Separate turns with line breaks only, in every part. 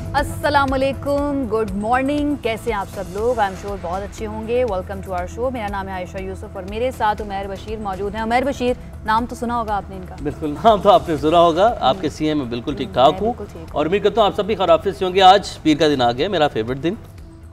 अस्सलामुअलैकुम, good morning. कैसे हैं आप सब लोग? आई एम श्योर बहुत अच्छे होंगे। Welcome to our show. मेरा नाम है आयशा यूसुफ और मेरे साथ उमैर बशीर मौजूद हैं। उमैर बशीर, नाम तो सुना होगा आपने इनका?
बिल्कुल, नाम तो आपने सुना होगा। आपके सीएम में बिल्कुल ठीक ठाक हूँ और उम्मीद करता हूँ आप सब भी खराफिज से होंगे। आज पीर का दिन आ गया, मेरा फेवरेट दिन।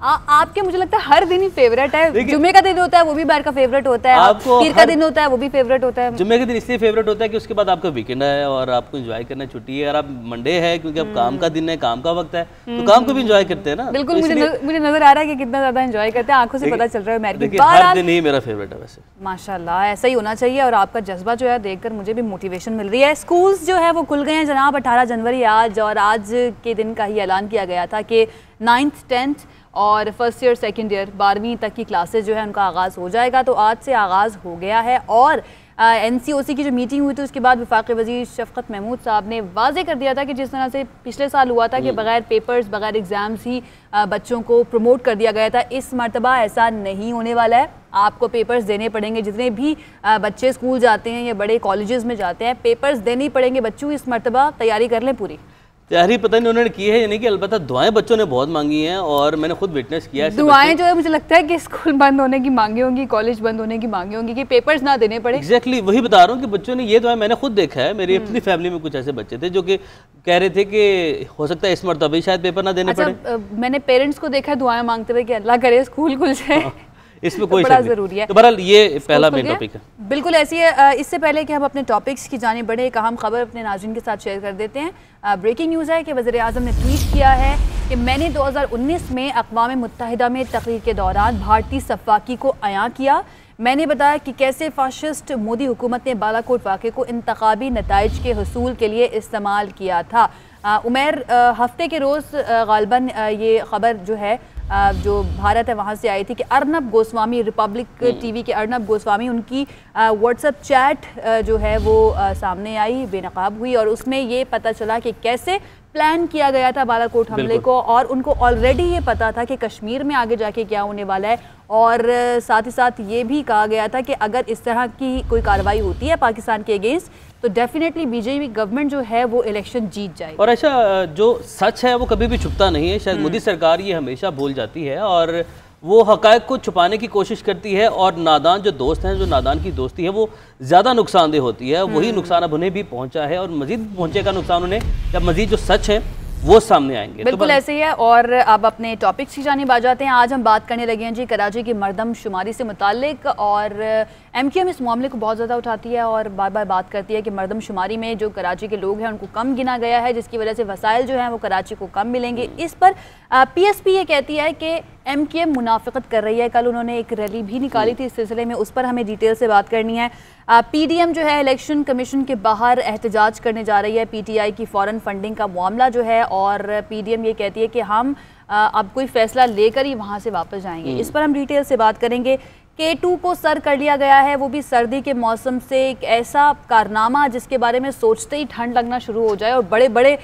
आपके मुझे लगता है हर दिन ही फेवरेट है। जुम्मे का दिन होता है वो भी बैर का फेवरेट होता है, पीर का दिन होता है वो भी फेवरेट होता है।
जुम्मे के दिन इसलिए फेवरेट होता है कि उसके बाद आपका वीकेंड है और आपको एंजॉय करना छुट्टी है, और आप मंडे है क्योंकि अब काम का दिन है, काम का वक्त है, तो काम को भी एंजॉय करते हैं ना।
बिल्कुल, मुझे नजर आ रहा है कि कितना ज्यादा एंजॉय करते हैं, आंखों से पता चल रहा है। मेरी
हर दिन ही मेरा फेवरेट है वैसे।
माशाल्लाह, ऐसा ही होना चाहिए और आपका जज्बा जो है देखकर मुझे भी मोटिवेशन मिल रही है। स्कूल्स जो है वो खुल गए हैं जनाब, 18 जनवरी आज, और आज के दिन का ही ऐलान किया गया था कि 9th 10th और फर्स्ट ईयर सेकंड ईयर 12वीं तक की क्लासेस जो है उनका आगाज़ हो जाएगा। तो आज से आगाज़ हो गया है और NCOC की जो मीटिंग हुई थी उसके बाद वफाकी वज़ीर शफ़क़त महमूद साहब ने वाज़े कर दिया था कि जिस तरह से पिछले साल हुआ था कि बग़ैर पेपर्स बग़ैर एग्ज़ाम्स ही बच्चों को प्रमोट कर दिया गया था, इस मरतबा ऐसा नहीं होने वाला है। आपको पेपर्स देने पड़ेंगे। जितने भी बच्चे स्कूल जाते हैं या बड़े कॉलेजेस में जाते हैं, पेपर्स देने ही पड़ेंगे बच्चों। इस मरतबा तैयारी कर लें पूरी।
तैयारी पता नहीं उन्होंने की है या नहीं की, अलबत्ता दुआएं बच्चों ने बहुत मांगी हैं और मैंने खुद विटनेस किया है।
दुआएं जो है मुझे लगता है कि स्कूल बंद होने की मांगी होंगी, कॉलेज बंद होने की मांगी होंगी कि पेपर्स ना देने पड़े।
एग्जैक्टली वही बता रहा हूँ कि बच्चों ने ये दुआएं, मैंने खुद देखा है। मेरी अपनी फैमिली में कुछ ऐसे बच्चे थे जो कि कह रहे थे कि हो सकता है इस मरतबा शायद पेपर ना देने पड़े।
मैंने पेरेंट्स को देखा है दुआएं मांगते हुए कि अल्लाह करे स्कूल खुल जाए।
इसमें कोई
बड़ा ज़रूरी है।
तो बहरहाल ये पहला मेन टॉपिक है।
बिल्कुल ऐसी है। इससे पहले कि हम अपने टॉपिक्स की जानिब बढ़े, एक अहम खबर अपने नाज़रीन के साथ शेयर कर देते हैं। ब्रेकिंग न्यूज़ है कि वज़ीर-ए-आज़म ने ट्वीट किया है कि मैंने 2019 में अक़वाम मुत्तहिदा में तकरीर के दौरान भारतीय सफ़ाकी को अयां किया। मैंने बताया कि कैसे फाशिस्ट मोदी हुकूमत ने बालाकोट वाक़े को इंतखाबी नताइज के हसूल के लिए इस्तेमाल किया था। उमैर, हफ्ते के रोज़ गालिबन ये ख़बर जो है जो भारत है वहाँ से आई थी कि अर्नब गोस्वामी, रिपब्लिक टीवी के अर्नब गोस्वामी, उनकी व्हाट्सएप चैट जो है वो सामने आई, बेनकाब हुई और उसमें ये पता चला कि कैसे प्लान किया गया था बालाकोट हमले को, और उनको ऑलरेडी ये पता था कि कश्मीर में आगे जाके क्या होने वाला है। और साथ ही साथ ये भी कहा गया था कि अगर इस तरह की कोई कार्रवाई होती है पाकिस्तान के अगेंस्ट तो डेफिनेटली बीजेपी गवर्नमेंट जो है वो इलेक्शन जीत जाएगी।
और ऐसा जो सच है वो कभी भी छुपता नहीं है। शायद मोदी सरकार ये हमेशा भूल जाती है और वो हक़ाइक़ को छुपाने की कोशिश करती है, और नादान जो दोस्त हैं, जो नादान की दोस्ती है वो ज़्यादा नुकसानदेह होती है। वही नुकसान अब उन्हें भी पहुंचा है और मज़ीद पहुंचेगा नुकसान उन्हें जब मज़ीद जो सच है वो सामने आएंगे।
बिल्कुल ऐसे ही है। और अब अपने टॉपिक्स की जानिब आ जाते हैं। आज हम बात करने लगे हैं जी कराची की मरदमशुमारी से मुताल्लिक, और MQM इस मामले को बहुत ज़्यादा उठाती है और बार बार बात करती है कि मरदमशुमारी में जो कराची के लोग हैं उनको कम गिना गया है, जिसकी वजह से वसाइल जो हैं वो कराची को कम मिलेंगे। इस पर PSP ये कहती है कि MQM मुनाफिकत कर रही है। कल उन्होंने एक रैली भी निकाली थी इस सिलसिले में, उस पर हमें डिटेल से बात करनी है। PDM जो है इलेक्शन कमीशन के बाहर एहतजाज करने जा रही है PTI की फ़ौरन फंडिंग का मामला जो है, और PDM ये कहती है कि हम अब कोई फ़ैसला लेकर ही वहाँ से वापस जाएंगे। इस पर हम डिटेल से बात करेंगे। K2 को सर कर लिया गया है, वो भी सर्दी के मौसम से। एक ऐसा कारनामा जिसके बारे में सोचते ही ठंड लगना शुरू हो जाए, और बड़े बड़े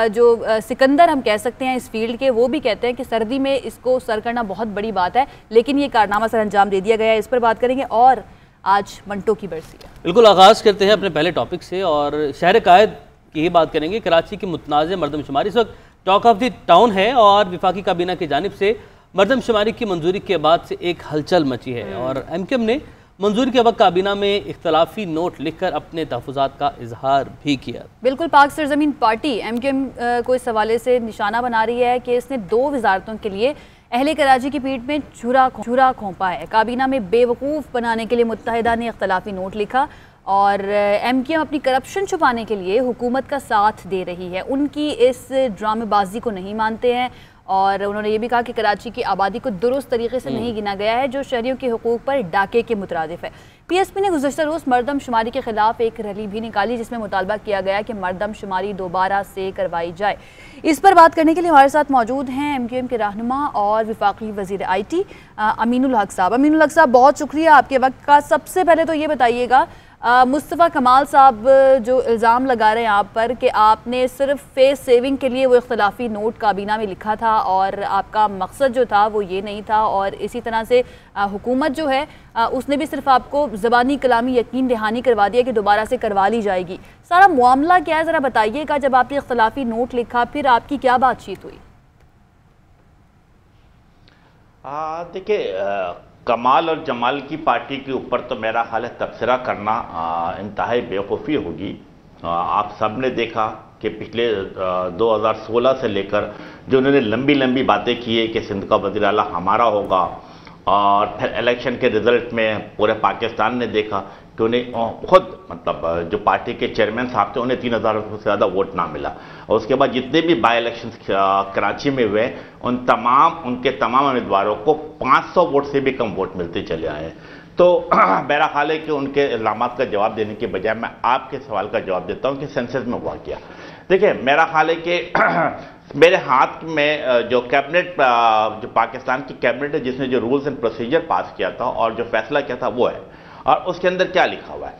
जो सिकंदर हम कह सकते हैं इस फील्ड के, वो भी कहते हैं कि सर्दी में इसको सर करना बहुत बड़ी बात है, लेकिन ये कारनामा सर अंजाम दे दिया गया है। इस पर बात करेंगे। और आज मंटो की बरसी है।
बिल्कुल, आगाज़ करते हैं अपने पहले टॉपिक से और शहर कायद की ही बात करेंगे। कराची की मुतनाज़ मरदमशुमारी इस वक्त टॉक ऑफ द टाउन है और वफाकी काबीना की जानिब से मरदमशुमारी की मंजूरी के बाद से एक हलचल मची है, और MQM ने मंजूरी के वक्त काबीना में इख्तलाफी नोट लिखकर अपने तहफ़्फ़ुज़ात का इजहार भी किया।
बिल्कुल, पाक सरजमीन पार्टी MQM को इस हवाले से निशाना बना रही है कि इसने 2 वजारतों के लिए अहले कराची की पीठ में छुरा खोंपा है। काबीना में बेवकूफ़ बनाने के लिए मुत्तहिदा ने इख्तलाफी नोट लिखा, और MQM अपनी करप्शन छुपाने के लिए हुकूमत का साथ दे रही है। उनकी इस ड्रामेबाजी को नहीं मानते हैं, और उन्होंने ये भी कहा कि कराची की आबादी को दुरुस्त तरीके से नहीं गिना गया है, जो शहरियों के हुकूक पर डाके के मुतरादिफ है। PSP ने गुज़श्ता रोज़ मरदमशुमारी के खिलाफ एक रैली भी निकाली, जिसमें मुतालबा किया गया कि मरदमशुमारी दोबारा से करवाई जाए। इस पर बात करने के लिए हमारे साथ मौजूद हैं MQM के रहनुमा और वफाकी वज़ीर IT अमीनुल हक साहब। अमीनुल हक साहब, बहुत शुक्रिया आपके वक्त का। सबसे पहले तो ये बताइएगा, मुस्तफ़ा कमाल साहब जो इल्ज़ाम लगा रहे हैं आप पर कि आपने सिर्फ फेस सेविंग के लिए वो इख्तलाफी नोट काबीना में लिखा था और आपका मकसद जो था वो ये नहीं था, और इसी तरह से हुकूमत जो है उसने भी सिर्फ आपको ज़बानी कलामी यकीन दहानी करवा दिया कि दोबारा से करवा ली जाएगी। सारा मामला क्या है ज़रा बताइएगा। जब आपने इख्तलाफी नोट लिखा फिर आपकी क्या बातचीत हुई?
देखिए, कमाल और जमाल की पार्टी के ऊपर तो मेरा ख्याल है तबसरा करना इंतहाई बेवकूफ़ी होगी। आप सब ने देखा कि पिछले 2016 से लेकर जो उन्होंने लंबी लंबी बातें की है कि सिंध का वज़ीर आला हमारा होगा, और फिर इलेक्शन के रिजल्ट में पूरे पाकिस्तान ने देखा कि उन्हें खुद मतलब जो पार्टी के चेयरमैन साहब थे उन्हें 3000 से ज़्यादा वोट ना मिला। और उसके बाद जितने भी बाई इलेक्शंस कराची में हुए उनके तमाम उम्मीदवारों को 500 वोट से भी कम वोट मिलते चले आए। तो मेरा ख्याल है कि उनके इल्ज़ामात का जवाब देने के बजाय मैं आपके सवाल का जवाब देता हूं कि सेंसस में हुआ क्या। देखिए, मेरा ख्याल है कि मेरे हाथ में जो कैबिनेट, जो पाकिस्तान की कैबिनेट है जिसने जो रूल्स एंड प्रोसीजर पास किया था और जो फैसला किया था वो है, और उसके अंदर क्या लिखा हुआ है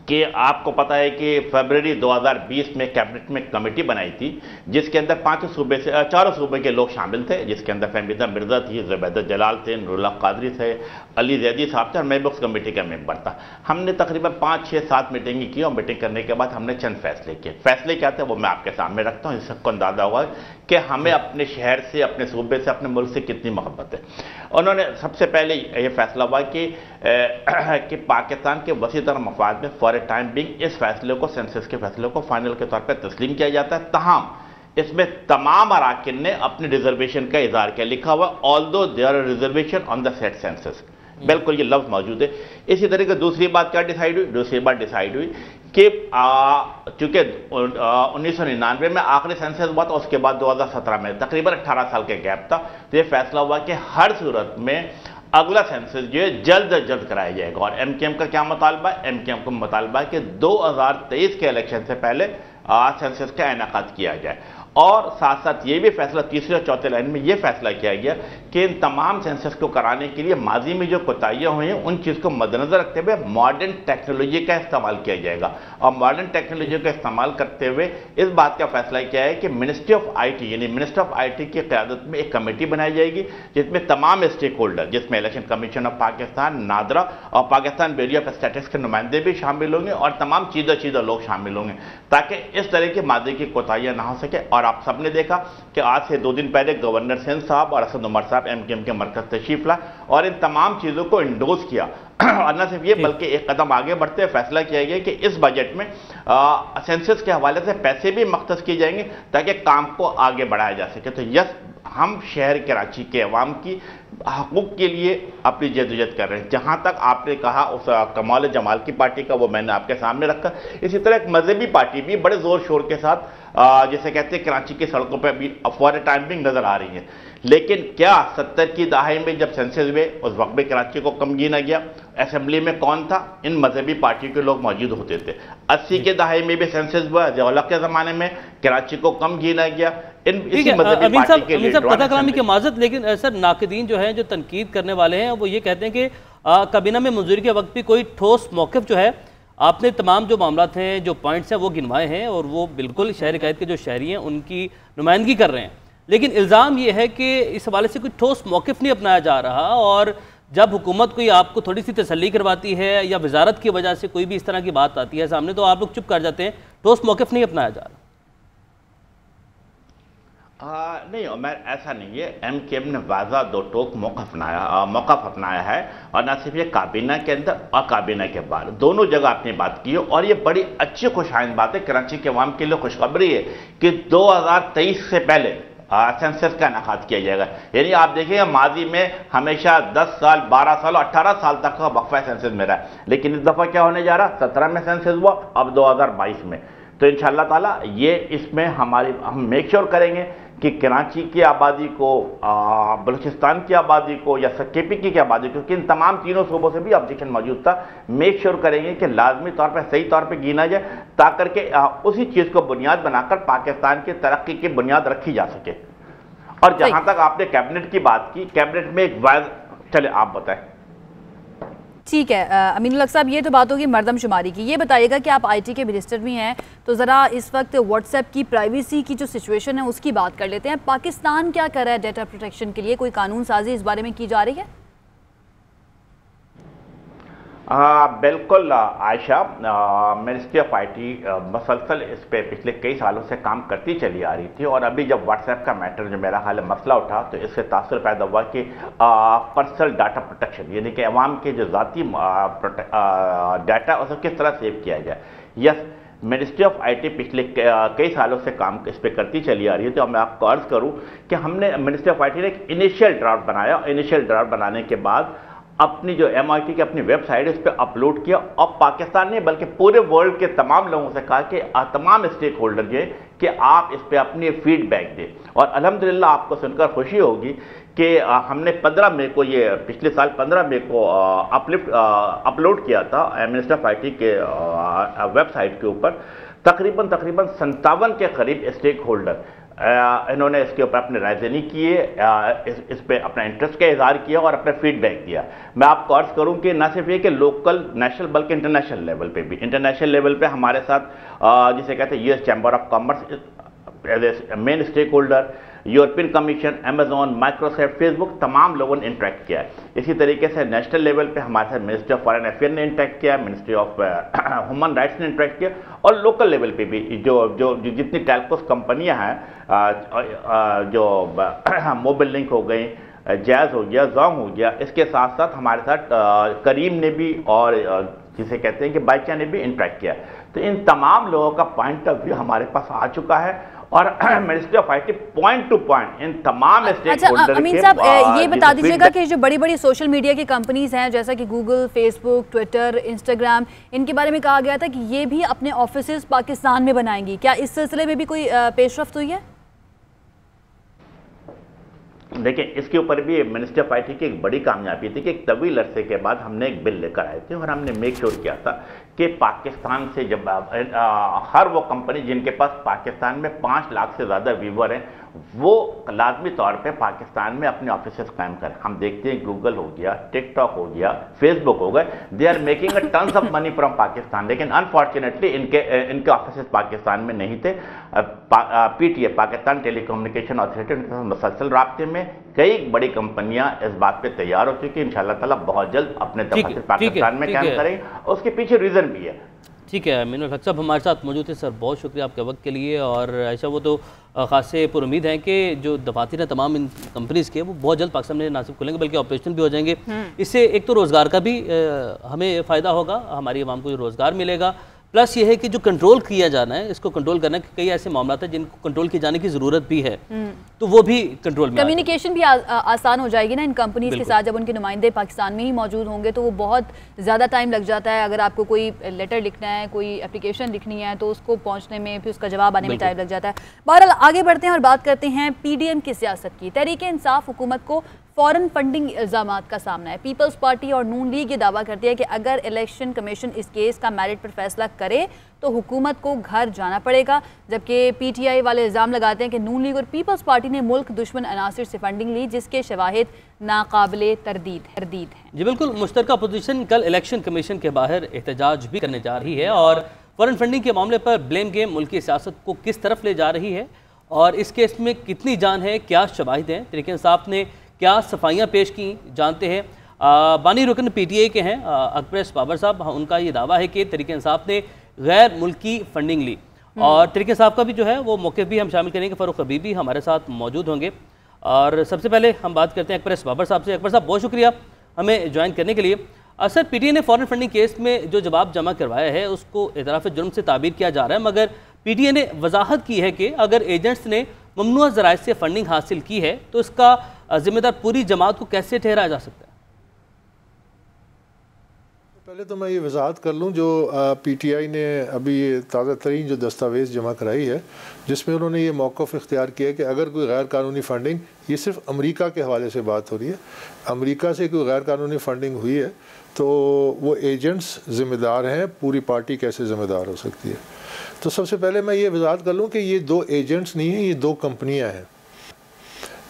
कि आपको पता है कि फरवरी 2020 में कैबिनेट में कमेटी बनाई थी जिसके अंदर 4 सूबे के लोग शामिल थे, जिसके अंदर फहमीदा मिर्जा थी, ज़ुबैदा जलाल थे, नूरुल्लाह कादरी थे, अली जैदी साहब थे, और मैं भी उस कमेटी का मेंबर था। हमने तकरीबन 5, 6, 7 मीटिंग की और मीटिंग करने के बाद हमने चंद फैसले किए। फैसले क्या थे वो मैं आपके सामने रखता हूँ, इससे सबको अंदाजा होगा कि हमें अपने शहर से, अपने सूबे से, अपने मुल्क से कितनी मोहब्बत है। उन्होंने सबसे पहले ये फैसला हुआ कि पाकिस्तान के वसी तर मफाद में फॉर ए टाइम बिंग इस फैसले को, सेंसस के फैसले को फाइनल के तौर पर तस्लीम किया जाता है। तमाम इसमें तमाम अराकिन ने अपने रिजर्वेशन का इजहार किया, लिखा हुआ although their reservation on the set census, बिल्कुल ये लफ्ज मौजूद है। इसी तरीके दूसरी बात क्या डिसाइड हुई? दूसरी बात डिसाइड हुई कि चूंकि 1999 में आखिरी सेंसस हुआ था, उसके बाद 2017 में तकरीबन 18 साल के गैप था, तो ये फैसला हुआ कि हर सूरत में अगला सेंसस जो है जल्द से जल्द कराया जाएगा। और एमकेएम का क्या मुतालबा है? एमकेएम का मुतालबा है कि 2023 के इलेक्शन से पहले सेंसस का इनेकाद किया जाए। और साथ साथ ये भी फैसला, तीसरे और चौथे लाइन में ये फैसला किया गया कि इन तमाम सेंसस को कराने के लिए माजी में जो कोताहियां हुई हैं उन चीज़ को मद्देनजर रखते हुए मॉडर्न टेक्नोलॉजी का इस्तेमाल किया जाएगा। और मॉडर्न टेक्नोलॉजी का इस्तेमाल करते हुए इस बात का फैसला किया है कि मिनिस्ट्री ऑफ आईटी, यानी मिनिस्टर ऑफ आईटी की क़यादत में एक कमेटी बनाई जाएगी जिसमें तमाम स्टेक होल्डर, जिसमें election commission of Pakistan, NADRA और पाकिस्तान ब्यूरो ऑफ स्टैटिस्टिक्स के नुमाइंदे भी शामिल होंगे और तमाम चीज़ा लोग शामिल होंगे, ताकि इस तरह के मादे की कोताहियां ना हो सके। और आप सबने देखा कि आज से 2 दिन पहले गवर्नर सिंध साहब और असद उमर साहब एमकेएम के मरकज तशरीफ लाए और इन तमाम चीज़ों को इंडोर्स किया। और न सिर्फ ये बल्कि एक कदम आगे बढ़ते हुए फैसला किया गया कि इस बजट में सेंसस के हवाले से पैसे भी मख्तस किए जाएंगे ताकि काम को आगे बढ़ाया जा सके। तो यस, हम शहर कराची के अवाम की हकूक़ के लिए अपनी जदोजहद कर रहे हैं। जहाँ तक आपने कहा उस कमाल जमाल की पार्टी का, वो मैंने आपके सामने रखा। इसी तरह एक मजहबी पार्टी भी बड़े ज़ोर शोर के साथ जैसे कहते हैं कराची की सड़कों पर अभी फॉर ए टाइम बिंग नज़र आ रही है। लेकिन क्या 70 की दहाई में जब सेंसस हुए उस वक्त भी कराची को कम गिना गया? असेंबली में कौन था? इन मजहबी पार्टी के लोग मौजूद होते थे। 80 के दहाई में भी सेंसस हुआ, ज़िया-उल-हक के ज़माने में कराची को कम गिना गया।
कलामी की माजत। लेकिन सर, नाक़दीन जो है, जो तनकीद करने वाले हैं, वो ये कहते हैं कि काबीना में मंजूरी के वक्त भी कोई ठोस मौक़िफ़ जो है, आपने तमाम जो मामलात हैं, जो पॉइंट्स हैं, वो गिनवाए हैं और वो बिल्कुल शहर कैद के जो शहरी हैं उनकी नुमाइंदगी कर रहे हैं। लेकिन इल्ज़ाम ये है कि इस हवाले से कोई ठोस मौक़िफ़ नहीं अपनाया जा रहा, और जब हुकूमत कोई आपको थोड़ी सी तसल्ली करवाती है या वजारत की वजह से कोई भी इस तरह की बात आती है सामने, तो आप लोग चुप कर जाते हैं, ठोस मौक़िफ़ नहीं अपनाया जा रहा।
नहीं उमर, ऐसा नहीं है। एमकेएम ने वाज़ा दो टोक मौक़िफ़ अपनाया है, और न सिर्फ ये काबीना के अंदर और काबीना के बाहर दोनों जगह अपनी बात की है। और ये बड़ी अच्छी खुशहाइंद बात है, कराची के अवाम के लिए खुशखबरी है कि 2023 से पहले सेंसस का इनेकाद किया जाएगा। यानी आप देखिए, माजी में हमेशा 10 साल, 12 साल और 18 साल तक का वक्फा सेंसस में रहा है, लेकिन इस दफ़ा क्या होने जा रहा? 17 में सेंसस हुआ, अब 2022 में। तो इंशाअल्लाह ताला ये इसमें हम मेक श्योर करेंगे कि कराची की आबादी को, बलूचिस्तान की आबादी को या KPK की आबादी को, क्योंकि इन तमाम तीनों सूबों से भी ऑब्जेक्शन मौजूद था, मेक श्योर करेंगे कि लाजमी तौर पर सही तौर पर गिना जाए, ताकि उसी चीज़ को बुनियाद बनाकर पाकिस्तान की तरक्की की बुनियाद रखी जा सके। और जहाँ तक आपने कैबिनेट की बात की, कैबिनेट में एक चले आप बताएं।
ठीक है अमीनुल हक साहब, ये तो बात होगी मरदमशुमारी की। ये बताइएगा कि आप IT के मिनिस्टर भी हैं, तो ज़रा इस वक्त व्हाट्सएप की प्राइवेसी की जो सिचुएशन है उसकी बात कर लेते हैं। पाकिस्तान क्या कर रहा है डेटा प्रोटेक्शन के लिए? कोई कानून साजी इस बारे में की जा रही है?
बिल्कुल आयशा, मिनिस्ट्री ऑफ आईटी मसलसल इस पे पिछले कई सालों से काम करती चली आ रही थी, और अभी जब व्हाट्सएप का मैटर जो मेरा हाल मसला उठा तो इससे तासुर पैदा हुआ कि पर्सनल डाटा प्रोटेक्शन, यानी कि अवाम के जो ज़ाती डाटा उसे किस तरह सेव किया जाए। यस, मिनिस्ट्री ऑफ आईटी पिछले कई सालों से काम इस पर करती चली आ रही है। तो मैं आपको अर्ज करूं कि हमने मिनिस्ट्री ऑफ आईटी ने एक इनिशियल ड्राफ्ट बनाया। इनिशियल ड्राफ्ट बनाने के बाद अपनी जो MIT की अपनी वेबसाइट है उस पर अपलोड किया, और पाकिस्तान ने बल्कि पूरे वर्ल्ड के तमाम लोगों से कहा कि तमाम स्टेक होल्डर ये कि आप इस पर अपनी फीडबैक दें। और अल्हम्दुलिल्लाह आपको सुनकर खुशी होगी कि हमने 15 मई को, ये पिछले साल 15 मई को अपलोड किया था मिनिस्टर ऑफ आईटी के वेबसाइट के ऊपर। तकरीबन 57 के करीब स्टेक होल्डर इन्होंने इसके ऊपर अपने रायज़नी किए, इस पे अपना इंटरेस्ट का इजहार किया और अपना फीडबैक दिया। मैं आपको अर्ज करूं कि न सिर्फ ये कि लोकल, नेशनल, बल्कि इंटरनेशनल लेवल पे भी, इंटरनेशनल लेवल पे हमारे साथ जिसे कहते हैं US chamber of commerce as a main stakeholder, European commission, Amazon, Microsoft, Facebook, तमाम लोगों ने इंटरेक्ट किया है। इसी तरीके से नेशनल लेवल पे हमारे साथ मिनिस्ट्री ऑफ फॉरेन अफेयर ने इंटरेक्ट किया, मिनिस्ट्री ऑफ ह्यूमन राइट्स ने इंटरेक्ट किया, और लोकल लेवल पे भी जो जितनी टेलकोस कंपनियां हैं, जो मोबाइल लिंक हो गई, जैज़ हो गया, जोंग हो गया, इसके साथ साथ हमारे साथ करीम ने भी और जिसे कहते हैं कि बाइचा ने भी इंटरेक्ट किया। तो इन तमाम लोगों का पॉइंट ऑफ व्यू हमारे पास आ चुका है, और ministry of IT point two point in तमाम स्टेक होल्डर के।
अमीन साहब, ये बता दीजिएगा कि जो बड़ी बड़ी सोशल मीडिया की कंपनीज हैं जैसा कि गूगल, फेसबुक, ट्विटर, इंस्टाग्राम, इनके बारे में कहा गया था कि ये भी अपने ऑफिसेज पाकिस्तान में बनाएंगी, क्या इस सिलसिले में भी कोई पेशरफ्त हुई है?
देखिए, इसके ऊपर भी मिनिस्ट्री ऑफ आईटी की एक बड़ी कामयाबी थी कि एक तवील अरसे के बाद हमने एक बिल लेकर आए थे, और हमने मेक श्योर किया था कि पाकिस्तान से जब हर वो कंपनी जिनके पास पाकिस्तान में 5 लाख से ज़्यादा व्यूवर हैं, वो लाजमी तौर पे पाकिस्तान में अपने ऑफिसेस कायम करें। हम देखते हैं गूगल हो गया, टिकटॉक हो गया, फेसबुक हो गए, they are making a tons of money from Pakistan, लेकिन अनफॉर्चुनेटली इनके ऑफिसेस पाकिस्तान में नहीं थे। PTA, पाकिस्तान टेलीकम्युनिकेशन अथॉरिटी, उनके साथ मुसलसल राब्ते में कई बड़ी कंपनियां इस बात पे तैयार हो चुकी हैं, इंशाअल्लाह ताला बहुत जल्द अपने दफ्तर पाकिस्तान में कायम करेंगे, और उसके पीछे रीज़न भी है।
ठीक है, मीनुल हक साहब हमारे साथ मौजूद थे। सर, बहुत शुक्रिया आपके वक्त के लिए। और ऐसा वो तो खासे पुर उम्मीद हैं कि जो दफातर हैं तमाम इन कंपनीज़ के, वो बहुत जल्द पाकिस्तान में ना सिर्फ खुलेंगे बल्कि ऑपरेशन भी हो जाएंगे। इससे एक तो रोज़गार का भी हमें फ़ायदा होगा, हमारी आवाम को रोज़गार मिलेगा, प्लस ये है कि जो कंट्रोल किया जाना है, इसको कंट्रोल करना है। कई ऐसे मामला हैं जिनको कंट्रोल किए जाने की ज़रूरत भी है, तो वो भी कंट्रोल में,
कम्युनिकेशन भी आसान हो जाएगी ना इन कंपनीज के साथ। जब उनके नुमाइंदे पाकिस्तान में ही मौजूद होंगे तो वो बहुत ज़्यादा टाइम लग जाता है। अगर आपको कोई लेटर लिखना है, कोई एप्लीकेशन लिखनी है, तो उसको पहुँचने में, फिर उसका जवाब आने में टाइम लग जाता है। बहरहाल आगे बढ़ते हैं और बात करते हैं PDM की सियासत की। तहरीक इंसाफ हुकूमत को फॉरेन फंडिंग इल्ज़ामात का सामना है। पीपल्स पार्टी और नून लीग ये दावा करती है कि अगर इलेक्शन कमीशन इस केस का मेरिट पर फैसला करे तो हुकूमत को घर जाना पड़ेगा, जबकि PTI वाले इल्ज़ाम लगाते हैं कि नून लीग और पीपल्स पार्टी ने मुल्क दुश्मन अनासिर से फंडिंग ली, जिसके शवाहिद नाकाबिले तरदीद हैं।
जी बिल्कुल, मुश्तरका अपोजिशन कल इलेक्शन कमीशन के बाहर एहतजाज भी करने जा रही है, और फॉरेन फंडिंग के मामले पर ब्लेम गेम मुल्की सियासत को किस तरफ ले जा रही है, और इस केस में कितनी जान है, क्या शवाहिद हैं, तहरीक इंसाफ ने क्या सफाइयाँ पेश की, जानते हैं। बानी रुकन PTI के हैं अकबर बाबर साहब, उनका ये दावा है कि तहरीक इंसाफ ने गैर मुल्की फंडिंग ली, और तहरीक इंसाफ का भी जो है वो मौक़िफ़ भी हम शामिल करेंगे। फ़ारूक हबीबी हमारे साथ मौजूद होंगे, और सबसे पहले हम बात करते हैं अकबर बाबर साहब से। अकबर साहब, बहुत शुक्रिया हमें ज्वाइन करने के लिए। सर, PTI ने फॉरेन फंडिंग केस में जो जवाब जमा करवाया है उसको इतराफ़ जुर्म से ताबीर किया जा रहा है, मगर PTI ने वजाहत की है कि अगर एजेंट्स ने ममनुआ ज़राए से फंडिंग हासिल की है तो इसका जिम्मेदार पूरी जमात को कैसे ठहराया जा सकता है?
पहले तो मैं ये वजाहत कर लूँ, जो PTI ने अभी ये ताज़ा तरीन जो दस्तावेज़ जमा कराई है, जिसमें उन्होंने ये मौक़िफ़ इख्तियार किया है कि अगर कोई गैर कानूनी फ़ंडिंग, ये सिर्फ अमेरिका के हवाले से बात हो रही है, अमेरिका से कोई गैर कानूनी फ़ंडिंग हुई है तो वो एजेंट्स ज़िम्मेदार हैं, पूरी पार्टी कैसे ज़िम्मेदार हो सकती है। तो सबसे पहले मैं ये वजाहत कर लूँ कि ये 2 एजेंट्स नहीं हैं, ये 2 कंपनियाँ हैं।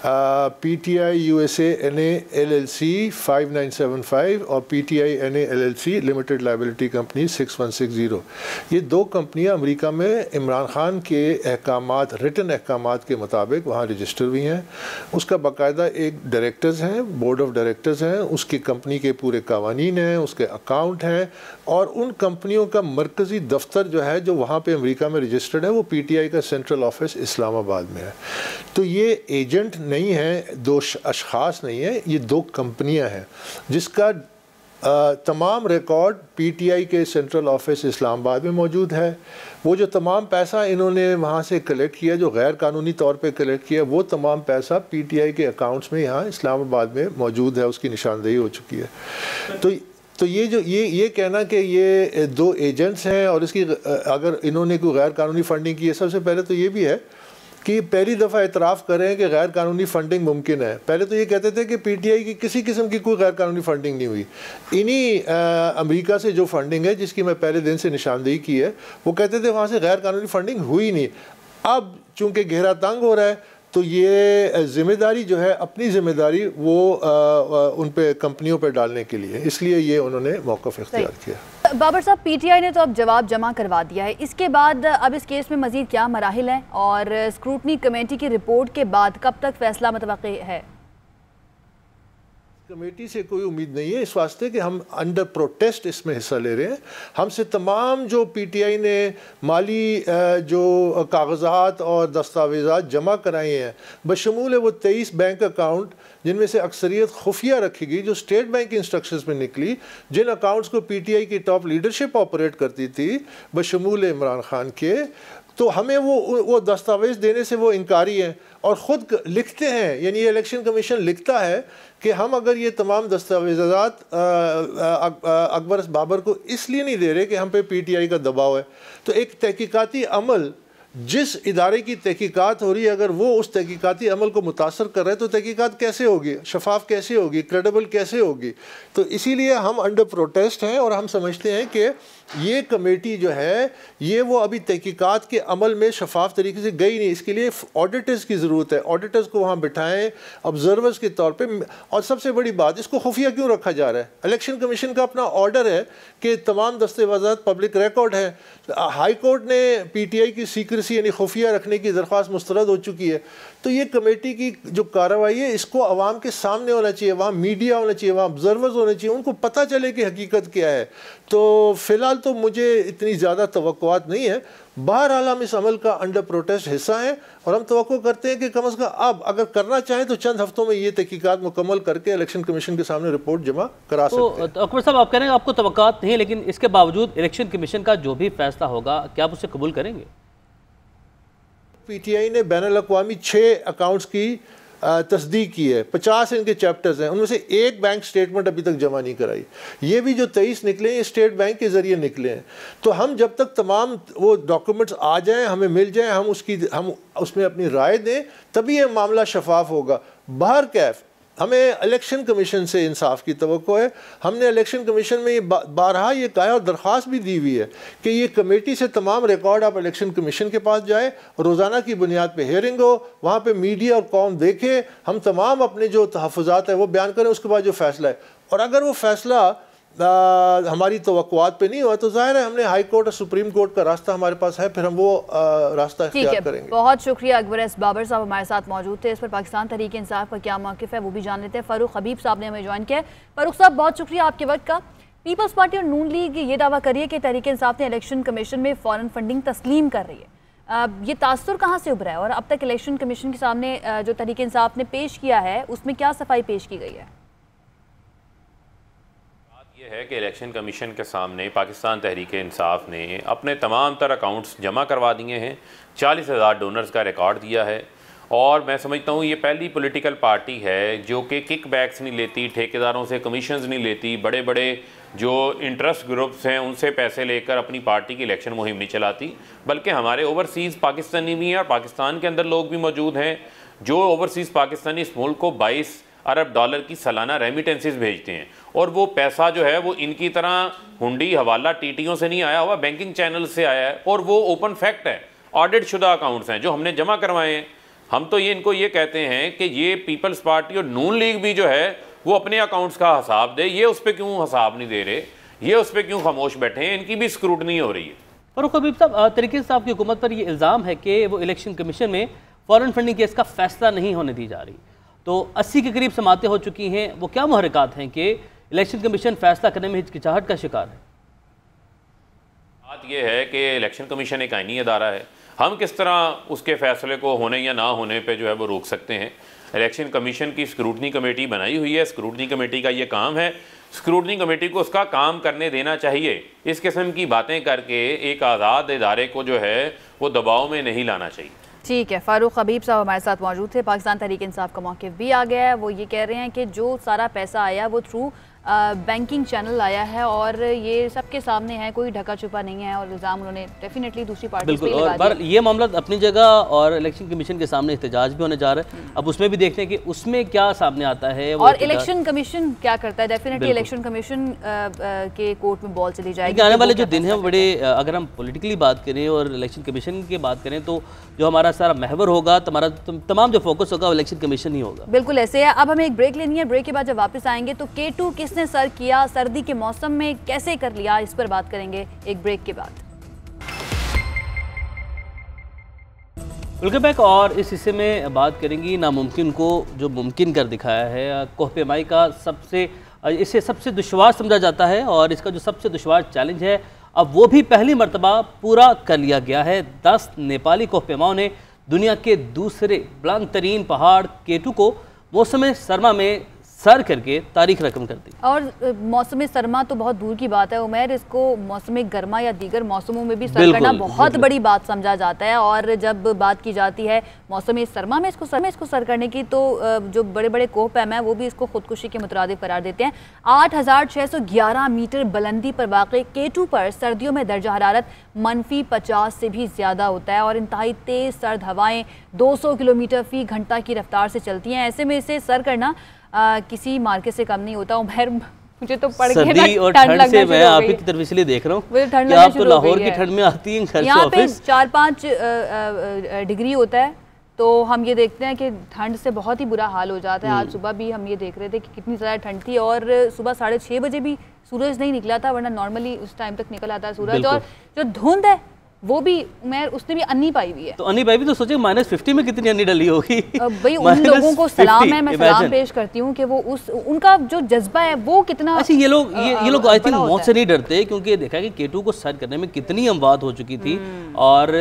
PTI USA NA LLC 5975 और PTI NA LLC limited liability company 6160। ये दो कंपनियां अमेरिका में इमरान खान के अहकामात, रिटन अहकामात के मुताबिक वहाँ रजिस्टर हुई हैं। उसका बाकायदा एक डायरेक्टर्स हैं, बोर्ड ऑफ डायरेक्टर्स हैं, उसकी कंपनी के पूरे कावानीन हैं, उसके अकाउंट हैं, और उन कंपनियों का मरकज़ी दफ्तर जो है जो वहाँ पे अमेरिका में रजिस्टर्ड है वो PTI का सेंट्रल ऑफिस इस्लामाबाद में है। तो ये एजेंट नहीं है, दो अशखास नहीं है, ये दो कंपनियां हैं जिसका तमाम रिकॉर्ड PTI के सेंट्रल ऑफिस इस्लामाबाद में मौजूद है। वो जो तमाम पैसा इन्होंने वहाँ से कलेक्ट किया, जो गैर कानूनी तौर पे कलेक्ट किया, वो तमाम पैसा PTI के अकाउंट्स में यहाँ इस्लामाबाद में मौजूद है, उसकी निशानदेही हो चुकी है। तो ये कहना कि ये दो एजेंट्स हैं और इसकी अगर इन्होंने कोई गैर कानूनी फंडिंग की है, सबसे पहले तो ये भी है कि पहली दफ़ा इतराफ़ करें कि गैर कानूनी फ़ंडिंग मुमकिन है। पहले तो ये कहते थे कि PTI की किसी किस्म की कोई गैर कानूनी फ़ंडिंग नहीं हुई। इन्हीं अमेरिका से जो फ़ंडिंग है जिसकी मैं पहले दिन से निशानदेही की है, वो कहते थे वहाँ से गैर कानूनी फ़ंडिंग हुई नहीं। अब चूँकि घेरा तंग हो रहा है तो ये ज़िम्मेदारी जो है, अपनी ज़िम्मेदारी वो उन पे कंपनियों पे डालने के लिए, इसलिए ये उन्होंने मौक़िफ़ इख्तियार किया।
बाबर साहब, PTI ने तो अब जवाब जमा करवा दिया है, इसके बाद अब इस केस में मज़ीद क्या मराहिल हैं और स्क्रूटनी कमेटी की रिपोर्ट के बाद कब तक फैसला मुतवक्की है?
कमेटी से कोई उम्मीद नहीं है, इस वास्ते कि हम अंडर प्रोटेस्ट इसमें हिस्सा ले रहे हैं। हमसे तमाम जो PTI ने माली जो कागजात और दस्तावेज़ात जमा कराए हैं, बशमूल वो 23 बैंक अकाउंट जिनमें से अक्सरियत खुफिया रखी गई, जो स्टेट बैंक की इंस्ट्रक्शंस में निकली, जिन अकाउंट्स को PTI की टॉप लीडरशिप ऑपरेट करती थी बशमूल इमरान खान के, तो हमें वो दस्तावेज़ देने से वो इनकारी हैं और ख़ुद लिखते हैं, यानी ये इलेक्शन कमीशन लिखता है कि हम अगर ये तमाम दस्तावेज़ात अकबर बाबर को इसलिए नहीं दे रहे कि हम पे PTI का दबाव है। तो एक तहकीकाती अमल, जिस इदारे की तहकीकात हो रही है, अगर वो उस तहकीकाती अमल को मुतासर कर रहे हैं तो तहकीकात कैसे होगी, शफाफ कैसे होगी, क्रेडिबल कैसे होगी। तो इसीलिए हम अंडर प्रोटेस्ट हैं और हम समझते हैं कि ये कमेटी जो है ये वो अभी तहकीकात के अमल में शफाफ तरीके से गई नहीं। इसके लिए ऑडिटर्स की ज़रूरत है, ऑडिटर्स को वहाँ बिठाएं ऑब्जर्वर्स के तौर पे। और सबसे बड़ी बात, इसको खुफिया क्यों रखा जा रहा है? इलेक्शन कमीशन का अपना ऑर्डर है कि तमाम दस्तावेज़ात पब्लिक रिकॉर्ड है। हाई कोर्ट ने PTI की सीक्रेसी यानी खुफिया रखने की दरख्वास्त मुस्तरद हो चुकी है। तो ये कमेटी की जो कार्रवाई है इसको अवाम के सामने होना चाहिए, वहाँ मीडिया होना चाहिए, वहाँ ऑब्जर्वर्स होने चाहिए, उनको पता चले कि हकीकत क्या है। तो फ़िलहाल तो मुझे इतनी ज़्यादा तवक्कुआत नहीं है। बहरहाल हम इस अमल का अंडर प्रोटेस्ट हिस्सा हैं और हम तवक्को करते हैं कि कम अज़ कम अब अगर करना चाहें तो चंद हफ्तों में ये तहकीकात मुकम्मल करके इलेक्शन कमीशन के सामने रिपोर्ट जमा करा सकते हैं।
तो अकबर साहब, आप कह रहे हैं आपको तवक्कुआत नहीं है, लेकिन इसके बावजूद इलेक्शन कमीशन का जो भी फैसला होगा क्या आप उसे कबूल करेंगे?
PTI ने बैनुल-अक़वामी 6 अकाउंट्स की तस्दीक की है, 50 इनके चैप्टर्स हैं, उनमें से एक बैंक स्टेटमेंट अभी तक जमा नहीं कराई। ये भी जो 23 निकले ये स्टेट बैंक के ज़रिए निकले हैं। तो हम जब तक तमाम वो डॉक्यूमेंट्स आ जाएं, हमें मिल जाएं, हम उसमें अपनी राय दें, तभी ये मामला शफाफ होगा। बाहर कैफ हमें इलेक्शन कमीशन से इंसाफ की तवक्को है। हमने इलेक्शन कमीशन में ये बारहा ये कहा और दरख्वास्त भी दी हुई है कि ये कमेटी से तमाम रिकॉर्ड आप इलेक्शन कमीशन के पास जाए, रोज़ाना की बुनियाद पे हेयरिंग हो, वहाँ पे मीडिया और कौम देखे, हम तमाम अपने जो तहफ़्फ़ुज़ात है वो बयान करें, उसके बाद जो फ़ैसला है। और अगर वो फ़ैसला हमारी तवक्कुआत पे नहीं हुआ तो जाहिर है हमने हाई कोर्ट और सुप्रीम कोर्ट का रास्ता हमारे पास है, फिर हम वो रास्ता इख्तियार करेंगे।
बहुत शुक्रिया अकबर एस बाबर साहब हमारे साथ मौजूद थे। इस पर पाकिस्तान तहरीक इंसाफ का क्या मौक़िफ़ है वो भी जान लेते हैं। फ़ारूक हबीब साहब ने हमें ज्वाइन किया। फ़ारूक साहब, बहुत शुक्रिया आपके वक्त का। पीपल्स पार्टी और नून लीग ये दावा करिए कि तहरीक इंसाफ ने इलेक्शन कमीशन में फ़ौरन फंडिंग तस्लीम कर रही है। ये तासुर कहाँ से उभरा है और अब तक इलेक्शन कमीशन के सामने जो तहरीक इंसाफ ने पेश किया है उसमें क्या सफाई पेश की गई है?
ये है कि इलेक्शन कमीशन के सामने पाकिस्तान तहरीक इंसाफ ने अपने तमाम तर अकाउंट्स जमा करवा दिए हैं, 40,000 डोनर्स का रिकॉर्ड दिया है। और मैं समझता हूँ ये पहली पॉलिटिकल पार्टी है जो कि किक बैक्स नहीं लेती, ठेकेदारों से कमीशंस नहीं लेती, बड़े बड़े जो इंटरेस्ट ग्रुप्स हैं उनसे पैसे लेकर अपनी पार्टी की इलेक्शन मुहिम नहीं चलाती, बल्कि हमारे ओवरसीज़ पाकिस्तानी भी हैं और पाकिस्तान के अंदर लोग भी मौजूद हैं जो ओवरसीज़ पाकिस्तानी इस मुल्क को 22 अरब डॉलर की सालाना रेमिटेंसेस भेजते हैं। और वो पैसा जो है वो इनकी तरह हुंडी हवाला टीटीओं से नहीं आया हुआ, बैंकिंग चैनल से आया है और वो ओपन फैक्ट है, ऑडिट शुदा अकाउंट्स हैं जो हमने जमा करवाए हैं। हम तो ये इनको ये कहते हैं कि ये पीपल्स पार्टी और नून लीग भी जो है वो अपने अकाउंट्स का हिसाब दे। ये उस पर क्यों हिसाब नहीं दे रहे, ये उस पर क्यों खामोश बैठे हैं, इनकी भी स्क्रूटनी हो रही है।
फारूक हबीब साहब, तरीके साहब की हुकूमत पर ये इल्ज़ाम है कि वो इलेक्शन कमीशन में फॉरेन फंडिंग केस का फैसला नहीं होने दी जा रही, तो 80 के करीब समातें हो चुकी हैं। वो क्या मुहर्रिकात हैं कि इलेक्शन कमीशन फैसला करने में हिचकिचाहट का शिकार है?
बात यह है कि इलेक्शन कमीशन एक आईनी अदारा है, हम किस तरह उसके फैसले को होने या ना होने पे जो है वो रोक सकते हैं। इलेक्शन कमीशन की स्क्रूटनी कमेटी बनाई हुई है, स्क्रूटनी कमेटी का ये काम है, स्क्रूटनी कमेटी को उसका काम करने देना चाहिए। इस किस्म की बातें करके एक आज़ाद इदारे को जो है वो दबाव में नहीं लाना चाहिए।
ठीक है, फारूक हबीब साहब हमारे साथ मौजूद थे। पाकिस्तान तहरीक इंसाफ का मौक़िफ़ भी आ गया है। वो ये कह रहे हैं कि जो सारा पैसा आया वो थ्रू बैंकिंग चैनल आया है और ये सबके सामने है, कोई ढका छुपा नहीं है, और इल्ज़ाम उन्होंने डेफिनेटली दूसरी पार्टी
बिल्कुल। और ये मामला अपनी जगह और इलेक्शन कमीशन के सामने एहतजाज भी होने जा रहा है। अब उसमें भी देखते हैं कि उसमें क्या सामने आता है
और इलेक्शन कमीशन क्या करता है। डेफिनेटली इलेक्शन कमीशन के कोर्ट में बॉल चली जाएगी।
आने वाले जो दिन है वो बड़े, अगर हम पॉलिटिकली बात करें और इलेक्शन कमीशन की बात करें तो जो हमारा सारा महवर होगा, तमाम जो फोकस होगा वो इलेक्शन कमीशन ही होगा।
बिल्कुल ऐसे है। अब हमें एक ब्रेक लेनी है, ब्रेक के बाद जब वापस आएंगे तो K2 किसने सर किया, सर्दी के मौसम में कैसे कर लिया, इस पर बात करेंगे एक ब्रेक के बाद।
Welcome back. और इस हिस्से में बात करेंगी नामुमकिन को जो मुमकिन कर दिखाया है। कोह-ए-माई का इसे सबसे दुश्वार समझा जाता है और इसका जो सबसे दुश्वार चैलेंज है अब वो भी पहली मर्तबा पूरा कर लिया गया है। 10 नेपाली कोह-ए-माओं ने दुनिया के दूसरे बुलंद तरीन पहाड़ K2 को मौसम सरमा में सर करके तारीख रकम कर दी। और
मौसम सरमा तो बहुत दूर की बात है उमैर, इसको मौसम गर्मा या दीगर मौसमों में भी सर करना बहुत बड़ी बात समझा जाता है। और जब बात की जाती है मौसम सरमा में इसको सर करने की तो जो बड़े बड़े कोह-पैमा है वो भी इसको खुदकुशी के मुतरादिफ करार देते हैं। 8611 मीटर बुलंदी पर वाक़े K2 पर सर्दियों में दर्जा हरारत -50 से भी ज़्यादा होता है और इंतहाई तेज़ सर्द हवाएँ 200 किलोमीटर फ़ी घंटा की रफ्तार से चलती हैं। ऐसे में इसे सर करना किसी मार्के से कम नहीं होता। उमर मुझे तो पढ़ के
सर्दी और ठंड से मैं आप ही की तरफ इसलिए देख रहा हूँ कि आप तो लाहौर की ठंड में आती हैं घर से ऑफिस।
4-5 डिग्री होता है तो हम ये देखते हैं कि ठंड से बहुत ही बुरा हाल हो जाता है। आज सुबह भी हम ये देख रहे थे कि कितनी ज़्यादा ठंड थी और सुबह 6:30 बजे भी सूरज नहीं निकला था, वरना नॉर्मली उस टाइम तक निकल आता है सूरज। और जो धुंध है वो भी उसने भी अन्नी पाई हुई है।
तो अन्नी पाई भी तो सोचे -50 में कितनी अन्नी डली होगी।
भाई उन लोगों को सलाम है, मैं सलाम पेश करती हूँ कि वो उनका जो जज्बा है वो कितना।
अच्छा, ये लोग आई थिंक मौत से नहीं डरते क्योंकि देखा कि K2 को सर करने में कितनी अमवात हो चुकी थी और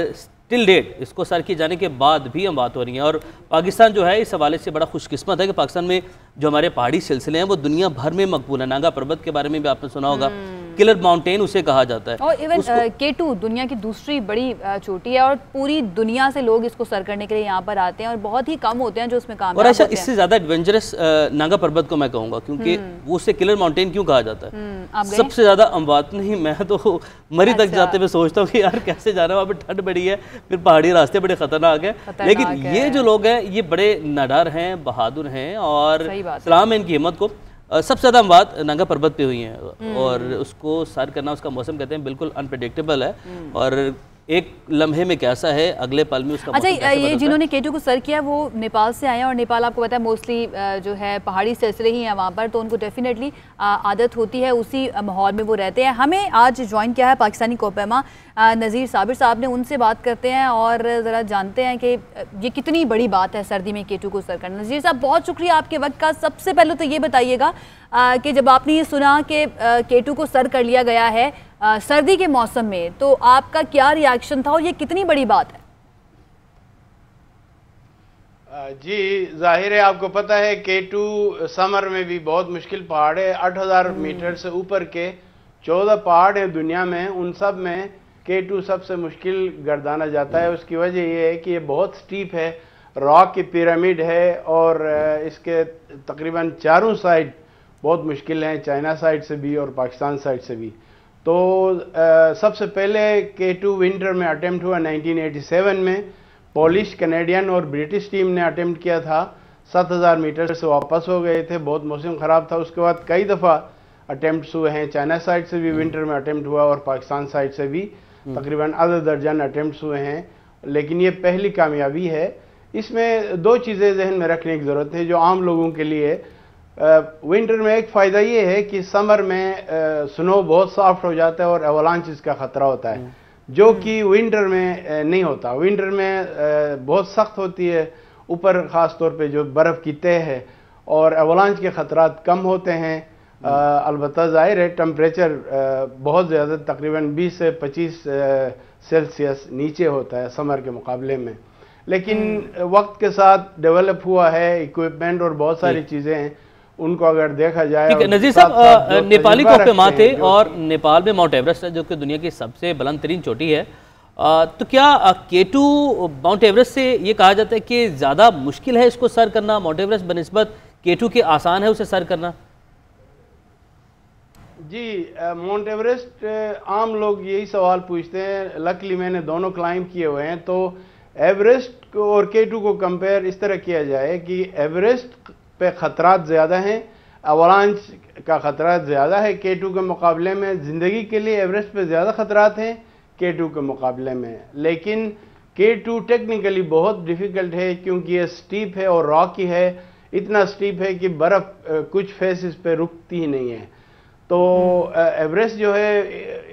टिल डेट इसको सर किए जाने के बाद भी अमवात हो रही हैं। और पाकिस्तान जो है इस हवाले से बड़ा खुशकिस्मत है कि पाकिस्तान में जो हमारे पहाड़ी सिलसिले हैं वो दुनिया भर में मकबूल है। नागा पर्वत के बारे में भी आपने सुना होगा, किलर माउंटेन उसे कहा जाता है।
और इवन K2 दुनिया की दूसरी बड़ी चोटी है और पूरी दुनिया से लोग इसको सर करने के लिए यहाँ पर आते हैं और बहुत ही कम होते हैं जो उसमें काम।
और ऐसा इससे ज़्यादा एडवेंचरस नागा पर्वत को मैं कहूँगा क्योंकि वो उसे किलर माउंटेन क्यों कहा जाता है। सबसे ज़्यादा अमवात नहीं, मैं तो मरी तक जाते हुए सोचता हूँ कि यार कैसे जा रहा है, वहाँ पर ठंड बड़ी है, फिर पहाड़ी रास्ते बड़े खतरनाक है। लेकिन ये जो लोग हैं ये बड़े नडार हैं, बहादुर हैं और सलाम है इनकी हिम्मत को। सबसे ज़्यादा अमवात नागा पर्वत पे हुई हैं और उसको सर करना, उसका मौसम कहते हैं बिल्कुल अनप्रेडिक्टेबल है और एक लम्हे में कैसा है अगले पल में उसका।
अच्छा, ये जिन्होंने K2 को सर किया वो नेपाल से आए हैं और नेपाल आपको पता है मोस्टली जो है पहाड़ी सिलसिले ही हैं वहाँ पर, तो उनको डेफिनेटली आदत होती है, उसी माहौल में वो रहते हैं। हमें आज ज्वाइन किया है पाकिस्तानी कोह-पैमा नज़ीर साबिर साहब ने, उनसे बात करते हैं और ज़रा जानते हैं कि ये कितनी बड़ी बात है सर्दी में K2 को सर करना। नज़ीर साहब बहुत शुक्रिया आपके वक्त का। सबसे पहले तो ये बताइएगा कि जब आपने ये सुना कि K2 को सर कर लिया गया है सर्दी के मौसम में, तो आपका क्या रिएक्शन था और ये कितनी बड़ी बात है?
जी जाहिर है, आपको पता है K2 समर में भी बहुत मुश्किल पहाड़ है। 8000 मीटर से ऊपर के 14 पहाड़ हैं दुनिया में, उन सब में K2 सबसे मुश्किल गर्दाना जाता है। उसकी वजह यह है कि ये बहुत स्टीप है, रॉक की पिरामिड है और इसके तकरीबन चारों साइड बहुत मुश्किल हैं, चाइना साइड से भी और पाकिस्तान साइड से भी। तो सबसे पहले K2 विंटर में अटेम्प्ट हुआ 1987 में, पोलिश, कैनेडियन और ब्रिटिश टीम ने अटेम्प्ट किया था। 7000 मीटर से वापस हो गए थे, बहुत मौसम ख़राब था। उसके बाद कई दफ़ा अटेम्प्ट्स हुए हैं, चाइना साइड से भी विंटर में अटेम्प्ट हुआ और पाकिस्तान साइड से भी तकरीबन आधा दर्जन अटेम्प्ट्स हुए हैं, लेकिन ये पहली कामयाबी है। इसमें दो चीज़ें जहन में रखने की ज़रूरत है जो आम लोगों के लिए। विंटर में एक फ़ायदा ये है कि समर में स्नो बहुत सॉफ्ट हो जाता है और एवलांचेस का ख़तरा होता है, जो कि विंटर में नहीं होता। विंटर में बहुत सख्त होती है, ऊपर ख़ास तौर पे जो बर्फ़ की तह है, और एवलांच के ख़तरात कम होते हैं। अलबत्ता ज़ाहिर है टेम्परेचर बहुत ज़्यादा तकरीबन 20 से 25 सेल्सियस नीचे होता है समर के मुकाबले में, लेकिन वक्त के साथ डेवलप हुआ है इक्विपमेंट और बहुत सारी चीज़ें हैं, उनको अगर देखा जाए।
ठीक है नज़ीर साहब, नेपाली कोहपेमा थे और नेपाल में माउंट एवरेस्ट है जो कि दुनिया की सबसे बुलंद तरीन चोटी है, तो क्या K2 माउंट एवरेस्ट से ये कहा जाता है कि ज़्यादा मुश्किल है इसको सर करना, माउंट एवरेस्ट बनिस्बत K2 के आसान है उसे सर करना?
जी, माउंट एवरेस्ट आम लोग यही सवाल पूछते हैं। लकीली मैंने दोनों क्लाइंब किए हुए हैं, तो एवरेस्ट और K2 को कंपेयर इस तरह किया जाए कि एवरेस्ट पे ख़तरात ज़्यादा हैं, अवलांच का ख़तरा ज़्यादा है K2 के मुकाबले में। ज़िंदगी के लिए एवरेस्ट पे ज़्यादा ख़तरात हैं K2 के मुकाबले में, लेकिन K2 टेक्निकली बहुत डिफ़िकल्ट है क्योंकि ये स्टीप है और रॉकी है। इतना स्टीप है कि बर्फ़ कुछ फेसेस पे रुकती ही नहीं है। तो एवरेस्ट जो है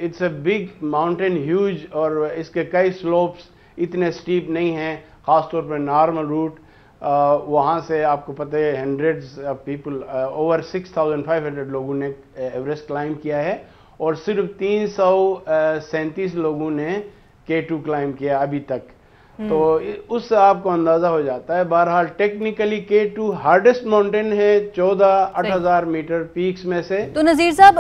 it's a big mountain, huge, और इसके कई स्लोप्स इतने स्टीप नहीं हैं, ख़ास तौर पर नॉर्मल रूट। वहाँ से आपको पता है हंड्रेड्स ऑफ पीपल, ओवर 6500 लोगों ने एवरेस्ट क्लाइंब किया है और सिर्फ 337 लोगों ने K2 क्लाइंब किया अभी तक। तो उससे आपको अंदाज़ा हो जाता है। बहरहाल टेक्निकली K2 हार्डेस्ट माउंटेन है 14-8,000 मीटर पीक्स में से।
तो नज़ीर साहब,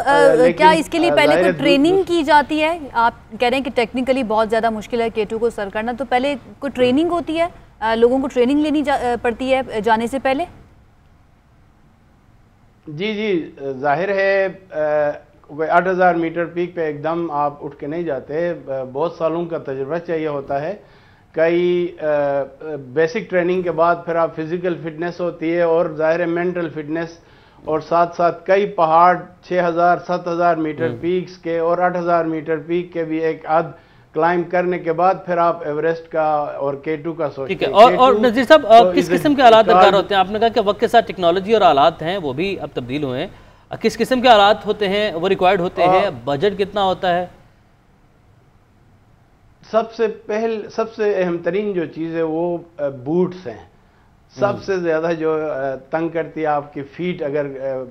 क्या इसके लिए पहले कोई ट्रेनिंग की जाती है? आप कह रहे हैं कि टेक्निकली बहुत ज़्यादा मुश्किल है K2 को सर करना, तो पहले कोई ट्रेनिंग होती है? लोगों को ट्रेनिंग लेनी पड़ती है जाने से पहले?
जी, जाहिर है 8,000 मीटर पीक पे एकदम आप उठ के नहीं जाते, बहुत सालों का तजुर्बा चाहिए होता है। कई बेसिक ट्रेनिंग के बाद फिर आप फिज़िकल फिटनेस होती है और ज़ाहिर है मेंटल फिटनेस, और साथ साथ कई पहाड़ 6,000-7,000 मीटर पीक्स के और 8,000 मीटर पीक के भी एक आध क्लाइंब करने के बाद फिर आप एवरेस्ट का और K2 का सोचते हैं।
ठीक है, और नज़ीर साहब किस किस्म के हालात दरकार होते हैं? आपने कहा कि वक्त के साथ टेक्नोलॉजी और हालात हैं वो भी अब तब्दील हुए हैं, किस किस्म के हालात होते हैं वो रिक्वायर्ड होते हैं, बजट कितना होता है?
सबसे अहम तरीन जो चीज़ है वो बूट्स हैं। सबसे ज़्यादा जो तंग करती है आपकी फीट, अगर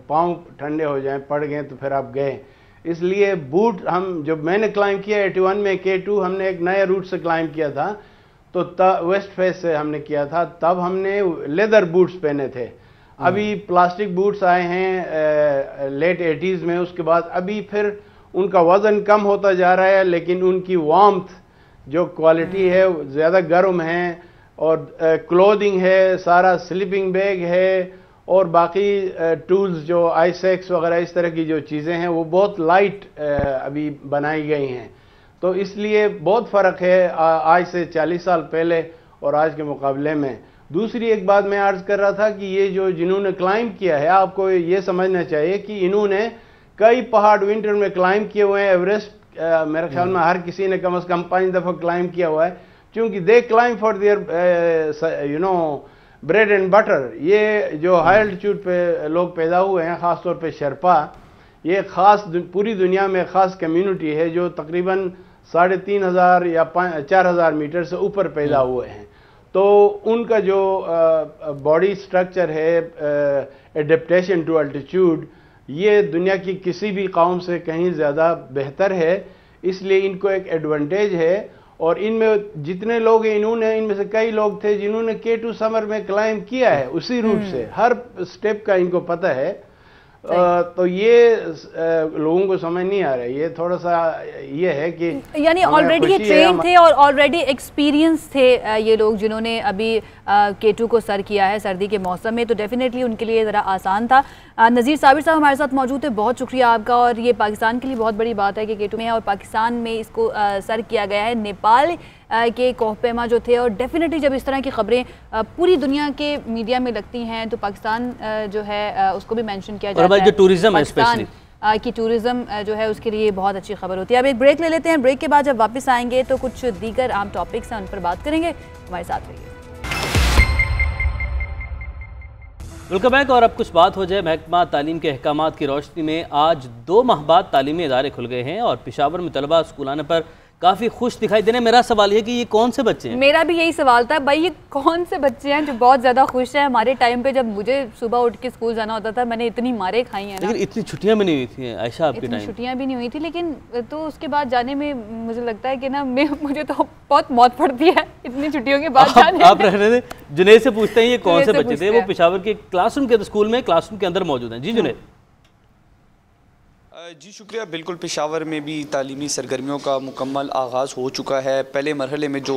पाँव ठंडे हो जाएं, पड़ गए तो फिर आप गए। इसलिए बूट, हम जब मैंने क्लाइंब किया 81 में K2, हमने एक नए रूट से क्लाइंब किया था, तो वेस्ट फेस से हमने किया था, तब हमने लेदर बूट्स पहने थे। अभी प्लास्टिक बूट्स आए हैं लेट 80s में, उसके बाद अभी फिर उनका वज़न कम होता जा रहा है, लेकिन उनकी वार्मथ जो क्वालिटी है ज़्यादा गर्म है, और क्लोथिंग है, सारा स्लीपिंग बैग है, और बाकी टूल्स जो आईसेक्स वगैरह इस तरह की जो चीज़ें हैं वो बहुत लाइट अभी बनाई गई हैं। तो इसलिए बहुत फ़र्क है आज से 40 साल पहले और आज के मुकाबले में। दूसरी एक बात मैं अर्ज़ कर रहा था कि ये जो जिन्होंने क्लाइंब किया है, आपको ये समझना चाहिए कि इन्होंने कई पहाड़ विंटर में क्लाइंब किए हुए हैं। एवरेस्ट मेरे ख्याल में हर किसी ने कम से कम 5 दफ़ा क्लाइंब किया हुआ है, क्योंकि दे climb for their bread and butter. ये जो हाई एल्टीट्यूड पे लोग पैदा हुए हैं, ख़ास तौर पे शेरपा, ये ख़ास पूरी दुनिया में ख़ास कम्युनिटी है जो तकरीबन 3,500 या 4,000 मीटर से ऊपर पैदा हुए हैं। तो उनका जो बॉडी स्ट्रक्चर है, एडेप्टेशन टू अल्टीट्यूड, ये दुनिया की किसी भी कौम से कहीं ज़्यादा बेहतर है। इसलिए इनको एक एडवांटेज है। और इनमें जितने लोग हैं, इनमें से कई लोग थे जिन्होंने K2 समर में क्लाइंब किया है उसी रूट से, हर स्टेप का इनको पता है। तो ये लोगों को समझ नहीं आ रहा है। ये थोड़ा सा ये है कि
यानी ऑलरेडी ये ट्रेन थे और ऑलरेडी एक्सपीरियंस थे ये लोग जिन्होंने अभी K2 को सर किया है सर्दी के मौसम में, तो डेफिनेटली उनके लिए ज़रा आसान था। नज़ीर साबिर साहब हमारे साथ मौजूद है, बहुत शुक्रिया आपका। और ये पाकिस्तान के लिए बहुत बड़ी बात है कि K2 में है और पाकिस्तान में इसको सर किया गया है। नेपाल के कोहपेमा जो थे, और डेफिनेटली जब इस तरह की खबरें पूरी दुनिया के मीडिया में लगती हैं तो पाकिस्तान जो है उसको भी मेंशन किया जाता है।
जो टूरिज्म है स्पेशली
कि टूरिज्म जो है उसके लिए बहुत अच्छी खबर होती है। अब एक ब्रेक ले लेते हैं, ब्रेक के बाद जब वापस आएंगे तो कुछ दीगर आम टॉपिक्स हैं उन पर बात करेंगे। हमारे साथ रहिए।
Welcome back. और अब कुछ बात हो जाए महकमा तालीम के अहकामात की रोशनी में। आज 2 माह बाद तालीमी इदारे खुल गए हैं और पेशावर में तलबा स्कूल आने पर काफ़ी खुश दिखाई दे रहे हैं। मेरा सवाल है कि ये कौन से बच्चे हैं? मेरा भी यही सवाल था भाई, ये कौन से बच्चे हैं जो बहुत ज़्यादा खुश हैं? हमारे टाइम पे जब मुझे सुबह उठ के स्कूल जाना होता था, मैंने इतनी मारे खाई हैं ना। लेकिन इतनी छुट्टियां भी नहीं हुई थी आयशा आपके टाइम? छुट्टियां भी नहीं हुई थी, लेकिन तो उसके बाद जाने में मुझे लगता है कि ना मुझे तो बहुत मौत पड़ती है इतनी छुट्टियों के बाद जाने। आप रह रहे थे, जुनैद से पूछते हैं ये कौन से बच्चे थे? वो पेशावर के क्लासरूम के स्कूल में क्लासरूम के अंदर मौजूद हैं। जी जुनैद।
जी शुक्रिया। बिल्कुल, पेशावर में भी तालीमी सरगर्मियों का मुकम्मल आगाज़ हो चुका है। पहले मरहले में जो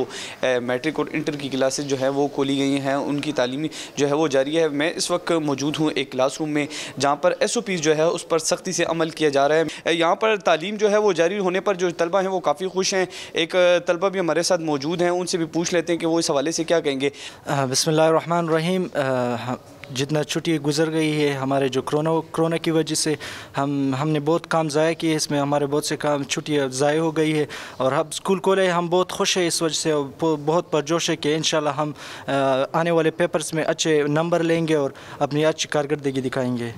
मैट्रिक और इंटर की क्लासेस जो है वो खोली गई हैं, उनकी तालीमी जो है वो जारी है। मैं इस वक्त मौजूद हूँ एक क्लासरूम में जहाँ पर SOPs जो है उस पर सख्ती से अमल किया जा रहा है। यहाँ पर तालीम जो है वो जारी होने पर जो तलबा हैं वो काफ़ी खुश हैं। एक तलबा भी हमारे साथ मौजूद हैं, उनसे भी पूछ लेते हैं कि वो इस हवाले से क्या कहेंगे।
बिस्मिल्लाहिर्रहमानिर्रहीम। जितना छुट्टी गुजर गई है हमारे जो कोरोना की वजह से हमने बहुत काम ज़ाया किए, इसमें हमारे बहुत से काम छुट्टियाँ ज़ाया हो गई है और अब स्कूल खोले, हम बहुत खुश हैं इस वजह से। बहुत पुरजोश है कि इंशाल्लाह हम आने वाले पेपर्स में अच्छे नंबर लेंगे और अपनी अच्छी कारकर्दगी दिखाएंगे।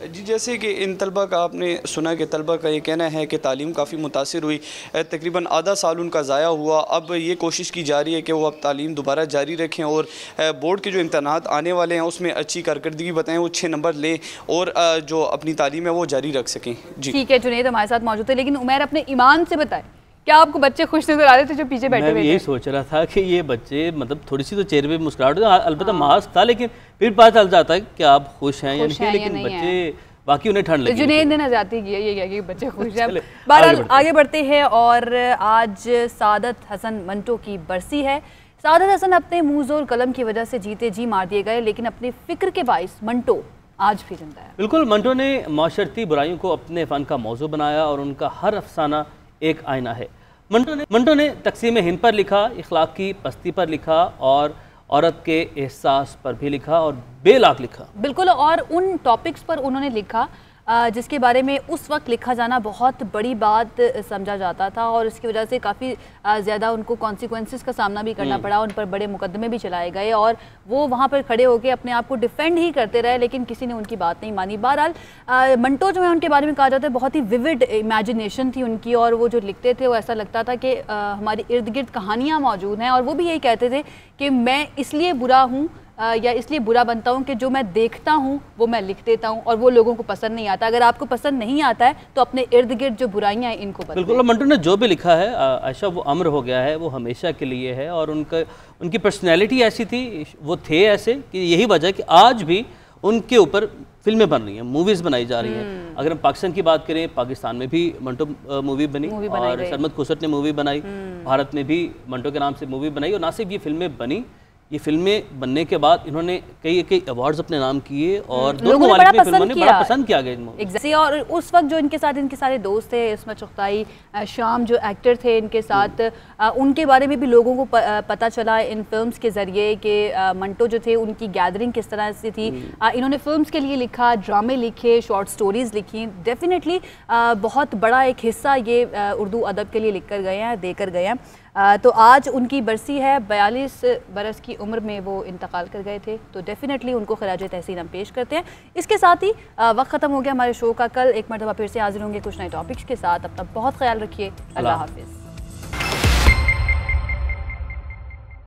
जी, जैसे कि इन तलबा का आपने सुना कि तलबा का ये कहना है कि तालीम काफ़ी मुतासिर हुई, तकरीबन आधा साल उनका ज़ाया हुआ। अब ये कोशिश की जा रही है कि वो अब तालीम दोबारा जारी रखें और बोर्ड के जो इम्तहानात आने वाले हैं उसमें अच्छी कारकर्दगी बताएं, वो 6 नंबर लें और जो अपनी तालीम है वो जारी रख सकें। जी ठीक है, जुनैद हमारे साथ मौजूद है, लेकिन उमैर अपने ईमान से बताएं, क्या आपको बच्चे खुश नजर आ रहे थे जो पीछे बैठे हुए थे? मैं यही सोच रहा था कि ये बच्चे मतलब थोड़ी सी तो चेहरे पे मुस्कुराहट, अलबत्ता मास्क था, लेकिन फिर पता चल जाता है कि आप खुश हैं या नहीं, लेकिन बच्चे बाकी उन्हें ठंड लगी। जुनैद ने नजाती की है ये कि बच्चे खुश हैं। बहरहाल आगे बढ़ते हैं और आज सादत हसन मंटो की बरसी है। सादत हसन अपने मुँह जोर कलम की वजह से जीते जी मार दिए गए, लेकिन अपने फिक्र के बाइस मंटो आज भी जिंदा है। बिल्कुल, मंटो ने माशरती बुराइयों को अपने फ़न का मौजू बनाया और उनका हर अफसाना एक आईना है। मंटो ने तकसीम हिंद पर लिखा, इखलाक की पस्ती पर लिखा और औरत के एहसास पर भी लिखा और बेलाग लिखा। बिल्कुल, और उन टॉपिक्स पर उन्होंने लिखा जिसके बारे में उस वक्त लिखा जाना बहुत बड़ी बात समझा जाता था और इसकी वजह से काफ़ी ज़्यादा उनको कॉन्सिक्वेंसेस का सामना भी करना पड़ा। उन पर बड़े मुकदमे भी चलाए गए और वो वहाँ पर खड़े होकर अपने आप को डिफेंड ही करते रहे, लेकिन किसी ने उनकी बात नहीं मानी। बहरहाल मंटो जो है उनके बारे में कहा जाता है बहुत ही विविड इमेजिनेशन थी उनकी और वो जो लिखते थे वो ऐसा लगता था कि हमारे इर्द गिर्द कहानियाँ मौजूद हैं और वो भी यही कहते थे कि मैं इसलिए बुरा हूँ या इसलिए बुरा बनता हूँ कि जो मैं देखता हूँ वो मैं लिख देता हूँ और वो लोगों को पसंद नहीं आता। अगर आपको पसंद नहीं आता है तो अपने इर्द गिर्द जो बुराइयाँ हैं इनको बदलें। बिल्कुल, मंटो ने जो भी लिखा है आयशा वो अमर हो गया है, वो हमेशा के लिए है और उनकी पर्सनैलिटी ऐसी थी, वो थे ऐसे कि यही वजह है कि आज भी उनके ऊपर फिल्में बन रही हैं, मूवीज़ बनाई जा रही हैं। अगर हम पाकिस्तान की बात करें, पाकिस्तान में भी मंटो मूवी बनी और सरमद खुसरत ने मूवी बनाई, भारत में भी मंटो के नाम से मूवी बनाई और ना सिर्फ ये फिल्में बनी, ये फिल्में बनने के बाद इन्होंने कई अवार्ड्स अपने नाम किए और लोगों ने बड़ा पसंद किया गया। और उस वक्त जो इनके साथ इनके सारे दोस्त थे, इस्मत चुगताई, शाम जो एक्टर थे इनके साथ, उनके बारे में भी लोगों को पता चला इन फिल्म्स के ज़रिए कि मंटो जो थे उनकी गैदरिंग किस तरह से थी। इन्होंने फिल्म्स के लिए लिखा, ड्रामे लिखे, शॉर्ट स्टोरीज़ लिखी। डेफिनेटली बहुत बड़ा एक हिस्सा ये उर्दू अदब के लिए लिख कर गए हैं, देकर गए हैं। तो आज उनकी बरसी है, 42 बरस की उम्र में वो इंतकाल कर गए थे, तो डेफिनेटली उनको खराज तहसीन हम पेश करते हैं। इसके साथ ही वक्त ख़त्म हो गया हमारे शो का। कल एक मरतबा फिर से हाजिर होंगे कुछ नए टॉपिक्स के साथ। अपना बहुत ख्याल रखिए। अल्लाह हाफिज़।